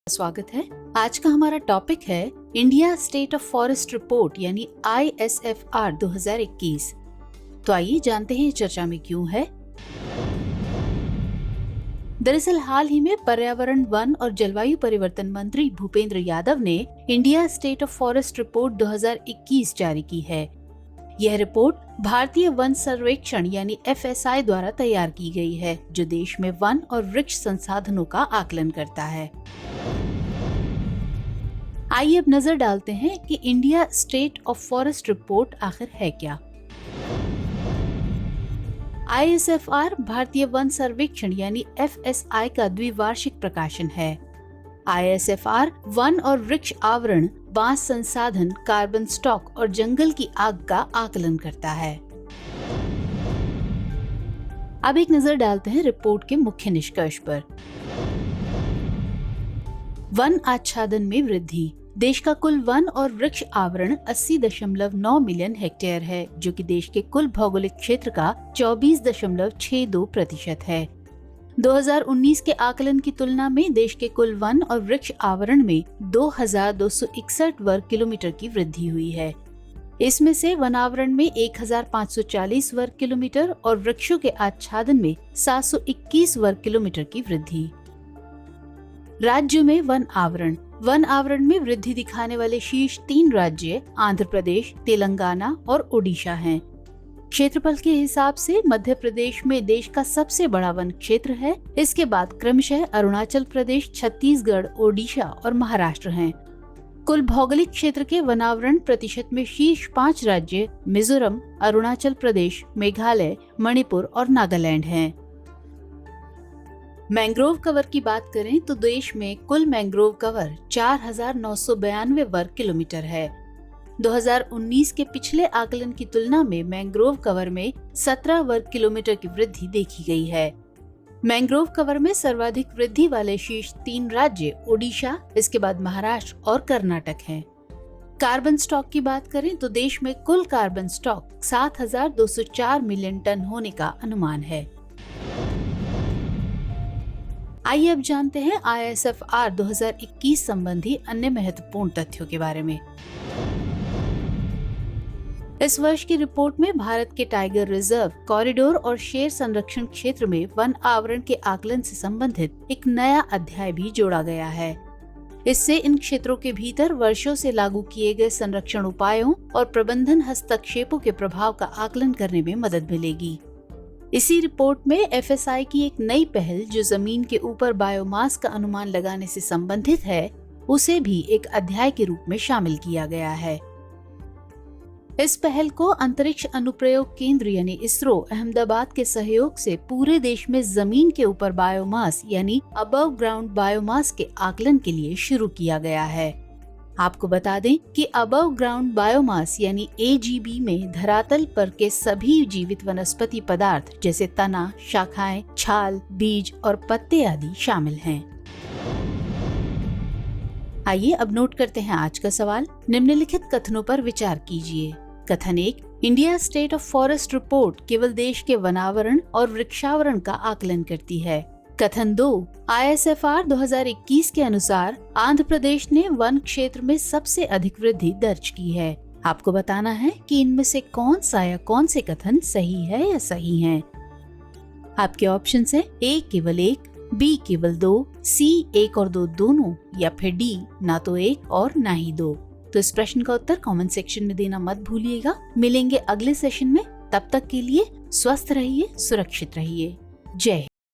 स्वागत है। आज का हमारा टॉपिक है India state of forest report यानी ISFR 2021। तो आइए जानते हैं चर्चा में क्यों है। दरअसल हाल ही में पर्यावरण, वन और जलवायु परिवर्तन मंत्री भूपेंद्र यादव ने India state of forest report 2021 जारी की है। यह रिपोर्ट भारतीय वन सर्वेक्षण यानी FSI द्वारा तैयार की गई है, जो देश में वन और वृक्ष संसाधनों का आकलन करता है। आइए अब नजर डालते हैं कि India state of forest report आखिर है क्या। ISFR भारतीय वन सर्वेक्षण यानी FSI का द्विवार्षिक प्रकाशन है। ISFR वन और वृक्ष आवरण, बांस संसाधन, कार्बन स्टॉक और जंगल की आग का आकलन करता है। अब एक नजर डालते हैं रिपोर्ट के मुख्य निष्कर्ष पर। वन आच्छादन में वृद्धि। देश का कुल वन और वृक्ष आवरण 80.9 मिलियन हेक्टेयर है, जो कि देश के कुल भौगोलिक क्षेत्र का 24.62% है। 2019 के आकलन की तुलना में देश के कुल वन और वृक्ष आवरण में 2261 वर्ग किलोमीटर की वृद्धि हुई है। इसमें से वन आवरण में 1540 वर्ग किलोमीटर और वृक्षों के आच्छादन में 721 वर्ग किलोमीटर की वृद्धि। राज्यों में वन आवरण में वृद्धि दिखाने वाले शीर्ष 3 राज्य आंध्र प्रदेश, तेलंगाना और ओडिशा हैं। क्षेत्रफल के हिसाब से मध्य प्रदेश में देश का सबसे बड़ा वन क्षेत्र है। इसके बाद क्रमशः अरुणाचल प्रदेश, छत्तीसगढ़, ओडिशा और महाराष्ट्र हैं। कुल भौगोलिक क्षेत्र के वनावरण प्रतिशत में शीर्ष 5 राज्य मिजोरम, अरुणाचल प्रदेश, मेघालय, मणिपुर और नागालैंड हैं। मैंग्रोव कवर की बात करें तो देश में कुल मैंग्रोव कवर 4992 वर्ग किलोमीटर है। 2019 के पिछले आकलन की तुलना में मैंग्रोव कवर में 17 वर्ग किलोमीटर की वृद्धि देखी गई है। मैंग्रोव कवर में सर्वाधिक वृद्धि वाले शीर्ष 3 राज्य ओडिशा, इसके बाद महाराष्ट्र और कर्नाटक हैं। कार्बन स्टॉक की बात करें तो देश में कुल कार्बन स्टॉक 7204 मिलियन टन होने का अनुमान है। आइए अब जानते हैं ISFR 2021 संबंधी अन्य महत्वपूर्ण तथ्यों के बारे में। इस वर्ष की रिपोर्ट में भारत के टाइगर रिजर्व, कॉरिडोर और शेर संरक्षण क्षेत्र में वन आवरण के आकलन से संबंधित एक नया अध्याय भी जोड़ा गया है। इससे इन क्षेत्रों के भीतर वर्षों से लागू किए गए संरक्षण उपायों और प्रबंधन हस्तक्षेपों के प्रभाव का आकलन करने में मदद मिलेगी। इसी रिपोर्ट में FSI की एक नई पहल, जो जमीन के ऊपर बायोमास का अनुमान लगाने से संबंधित है, उसे भी एक अध्याय के रूप में शामिल किया गया है। इस पहल को अंतरिक्ष अनुप्रयोग केंद्र यानी इसरो अहमदाबाद के सहयोग से पूरे देश में जमीन के ऊपर बायोमास यानी अबव ग्राउंड बायोमास के आकलन के लिए शुरू किया गया है। आपको बता दें कि अबव ग्राउंड बायोमास यानी AGB में धरातल पर के सभी जीवित वनस्पति पदार्थ जैसे तना, शाखाएं, छाल, बीज और पत्ते आदि शामिल हैं। आइए अब नोट करते हैं आज का सवाल। निम्नलिखित कथनों पर विचार कीजिए। कथन 1, India state of forest report केवल देश के वनावरण और वृक्षावरण का आकलन करती है। कथन 2, ISFR 2021 के अनुसार आंध्र प्रदेश ने वन क्षेत्र में सबसे अधिक वृद्धि दर्ज की है। आपको बताना है कि इनमें से कौन सा या कौन से कथन सही है या सही हैं। आपके ऑप्शन है A केवल 1, B केवल 2, C 1 और 2 दोनों, या फिर D ना तो 1 और ना ही 2। तो इस प्रश्न का उत्तर कमेंट सेक्शन में देना मत भूलिएगा। मिलेंगे अगले सेशन में, तब तक के लिए स्वस्थ रहिए, सुरक्षित रहिए। जय हिंद।